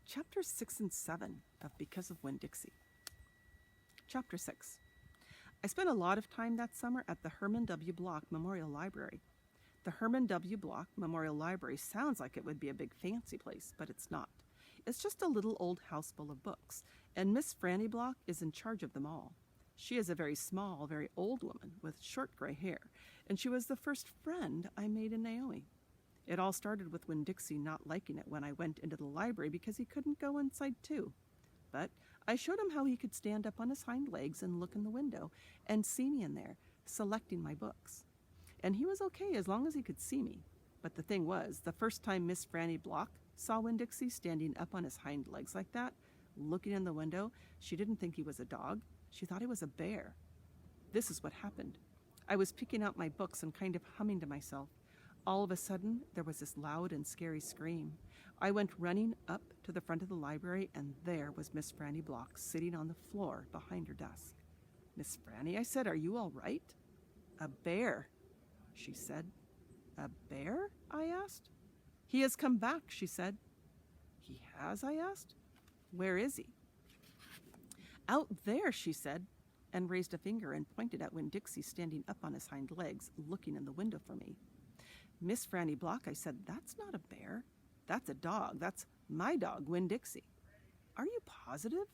Chapters 6 and 7 of Because of Winn, Dixie. Chapter 6. I spent a lot of time that summer at the Herman W. Block Memorial Library. The Herman W. Block Memorial Library sounds like it would be a big fancy place, but it's not. It's just a little old house full of books, and Miss Franny Block is in charge of them all. She is a very small, very old woman with short gray hair, and she was the first friend I made in Naomi. It all started with Winn Dixie not liking it when I went into the library because he couldn't go inside too. But I showed him how he could stand up on his hind legs and look in the window and see me in there, selecting my books. And he was okay as long as he could see me. But the thing was, the first time Miss Franny Block saw Winn Dixie standing up on his hind legs like that, looking in the window, she didn't think he was a dog. She thought he was a bear. This is what happened. I was picking out my books and kind of humming to myself. All of a sudden, there was this loud and scary scream. I went running up to the front of the library, and there was Miss Franny Block sitting on the floor behind her desk. "Miss Franny," I said, "are you all right?" "A bear," she said. "A bear?" I asked. "He has come back," she said. "He has?" I asked. "Where is he?" "Out there," she said, and raised a finger and pointed at Winn Dixie standing up on his hind legs, looking in the window for me. "Miss Franny Block," I said, "that's not a bear. That's a dog. That's my dog, Winn Dixie." "Are you positive?"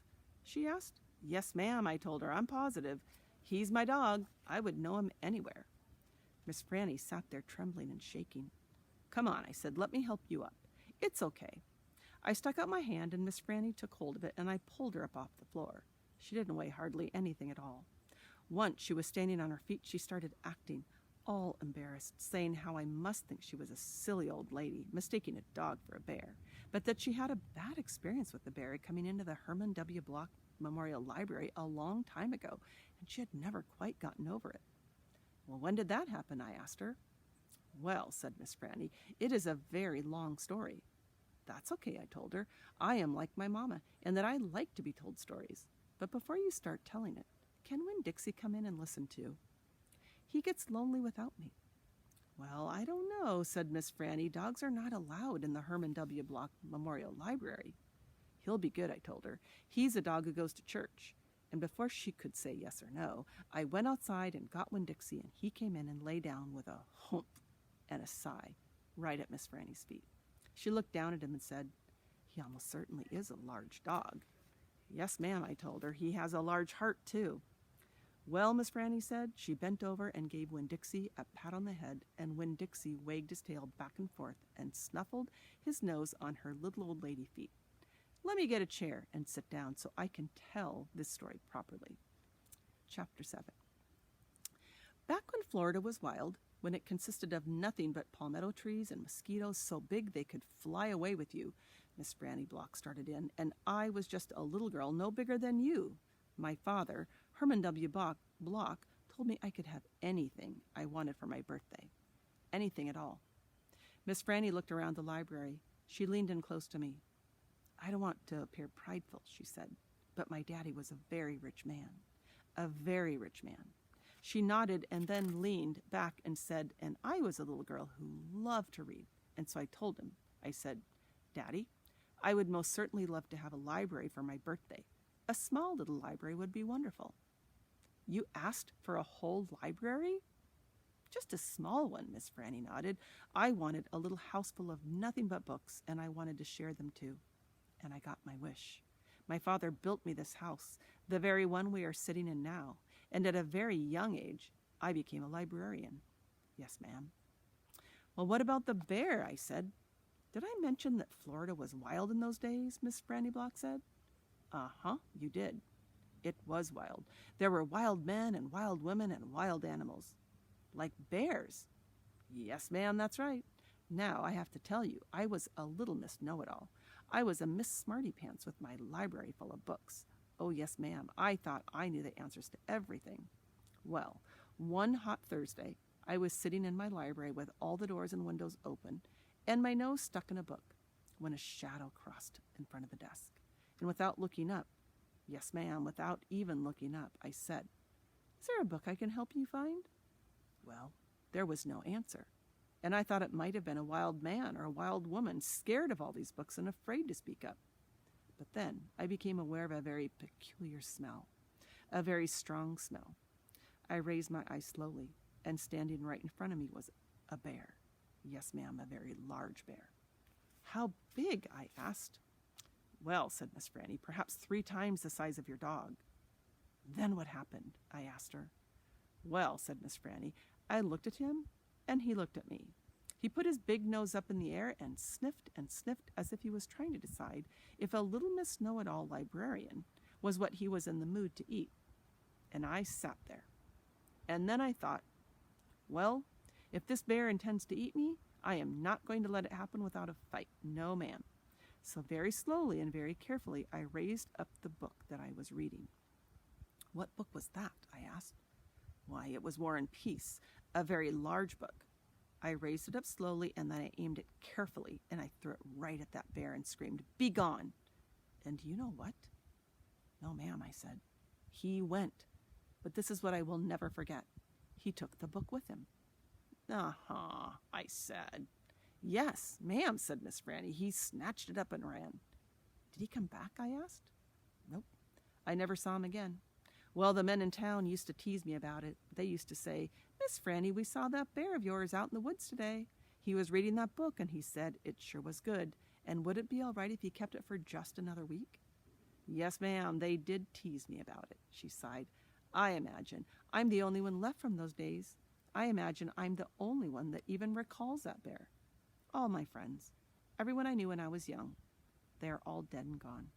she asked. "Yes, ma'am," I told her. "I'm positive. He's my dog. I would know him anywhere." Miss Franny sat there trembling and shaking. "Come on," I said. "Let me help you up. It's okay." I stuck out my hand, and Miss Franny took hold of it, and I pulled her up off the floor. She didn't weigh hardly anything at all. Once she was standing on her feet, she started acting, all embarrassed, saying how I must think she was a silly old lady, mistaking a dog for a bear, but that she had a bad experience with the bear coming into the Herman W. Block Memorial Library a long time ago, and she had never quite gotten over it. "Well, when did that happen?" I asked her. "Well," said Miss Franny, "it is a very long story." "That's okay," I told her. "I am like my mama, and that I like to be told stories. But before you start telling it, can Winn Dixie come in and listen too? He gets lonely without me." "Well, I don't know," said Miss Franny. "Dogs are not allowed in the Herman W. Block Memorial Library." "He'll be good," I told her. "He's a dog who goes to church." And before she could say yes or no, I went outside and got Winn Dixie, and he came in and lay down with a humph and a sigh right at Miss Franny's feet. She looked down at him and said, "He almost certainly is a large dog." "Yes, ma'am," I told her. "He has a large heart, too." "Well," Miss Franny said. She bent over and gave Winn Dixie a pat on the head, and Winn Dixie wagged his tail back and forth and snuffled his nose on her little old lady feet. Let me get a chair and sit down so I can tell this story properly. Chapter 7. Back when Florida was wild, when it consisted of nothing but palmetto trees and mosquitoes so big they could fly away with you, Miss Franny Block started in, and I was just a little girl no bigger than you. My father, Herman W. Block, told me I could have anything I wanted for my birthday. Anything at all. Miss Franny looked around the library. She leaned in close to me. "I don't want to appear prideful," she said, "but my daddy was a very rich man. A very rich man." She nodded and then leaned back and said, "And I was a little girl who loved to read." And so I told him, I said, "Daddy, I would most certainly love to have a library for my birthday. A small little library would be wonderful." "You asked for a whole library?" "Just a small one," Miss Franny nodded. "I wanted a little house full of nothing but books, and I wanted to share them too. And I got my wish. My father built me this house, the very one we are sitting in now, and at a very young age, I became a librarian." "Yes, ma'am." "Well, what about the bear?" I said. "Did I mention that Florida was wild in those days?" Miss Franny Block said. "Uh-huh, you did. It was wild. There were wild men and wild women and wild animals." "Like bears?" "Yes, ma'am, that's right. Now, I have to tell you, I was a little Miss Know-It-All. I was a Miss Smarty-Pants with my library full of books. Oh, yes, ma'am, I thought I knew the answers to everything. Well, one hot Thursday, I was sitting in my library with all the doors and windows open and my nose stuck in a book when a shadow crossed in front of the desk. And without looking up, yes, ma'am, without even looking up, I said, "Is there a book I can help you find?" Well, there was no answer. And I thought it might have been a wild man or a wild woman, scared of all these books and afraid to speak up. But then I became aware of a very peculiar smell, a very strong smell. I raised my eyes slowly, and standing right in front of me was a bear. Yes, ma'am, a very large bear. How big? I asked. Well, said Miss Franny, perhaps 3 times the size of your dog. Then what happened? I asked her. Well, said Miss Franny, I looked at him, and he looked at me. He put his big nose up in the air and sniffed as if he was trying to decide if a little Miss Know-it-all librarian was what he was in the mood to eat. And I sat there. And then I thought, well, if this bear intends to eat me, I am not going to let it happen without a fight. No, ma'am. So very slowly and very carefully, I raised up the book that I was reading. What book was that? I asked. Why, it was War and Peace, a very large book. I raised it up slowly, and then I aimed it carefully, and I threw it right at that bear and screamed, "Be gone!" And do you know what? No, ma'am, I said. He went. But this is what I will never forget. He took the book with him. Uh-huh, I said. Yes, ma'am, said Miss Franny. He snatched it up and ran. Did he come back? I asked. Nope. I never saw him again. Well, the men in town used to tease me about it. They used to say, Miss Franny, we saw that bear of yours out in the woods today. He was reading that book, and he said it sure was good. And would it be all right if he kept it for just another week? Yes, ma'am, they did tease me about it, she sighed. I imagine I'm the only one left from those days. I imagine I'm the only one that even recalls that bear. All my friends, everyone I knew when I was young, they are all dead and gone.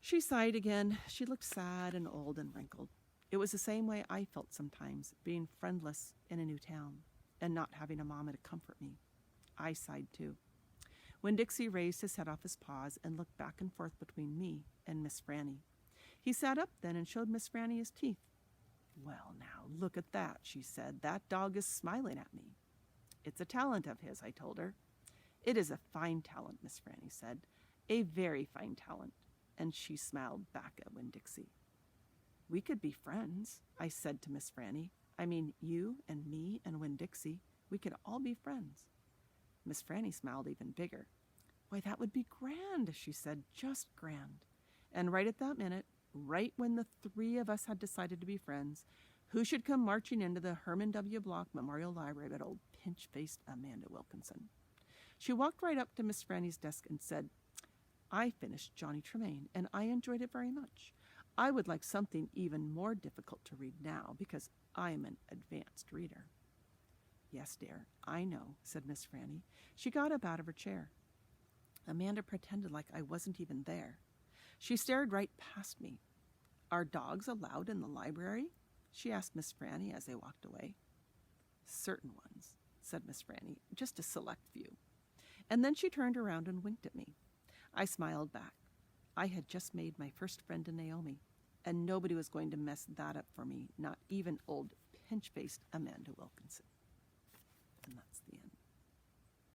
She sighed again. She looked sad and old and wrinkled. It was the same way I felt sometimes, being friendless in a new town and not having a mama to comfort me. I sighed too. When Dixie raised his head off his paws and looked back and forth between me and Miss Franny, he sat up then and showed Miss Franny his teeth. Well, now, look at that, she said. That dog is smiling at me. It's a talent of his, I told her. It is a fine talent, Miss Franny said. A very fine talent. And she smiled back at Winn-Dixie. We could be friends, I said to Miss Franny. I mean, you and me and Winn-Dixie. We could all be friends. Miss Franny smiled even bigger. Why, that would be grand, she said, just grand. And right at that minute, right when the 3 of us had decided to be friends, who should come marching into the Herman W. Block Memorial Library but old pinch-faced Amanda Wilkinson. She walked right up to Miss Franny's desk and said, I finished Johnny Tremain, and I enjoyed it very much. I would like something even more difficult to read now, because I am an advanced reader. Yes, dear, I know, said Miss Franny. She got up out of her chair. Amanda pretended like I wasn't even there. She stared right past me. Are dogs allowed in the library? She asked Miss Franny as they walked away. Certain ones, said Miss Franny, just a select few. And then she turned around and winked at me. I smiled back. I had just made my first friend in Naomi, and nobody was going to mess that up for me, not even old pinch-faced Amanda Wilkinson.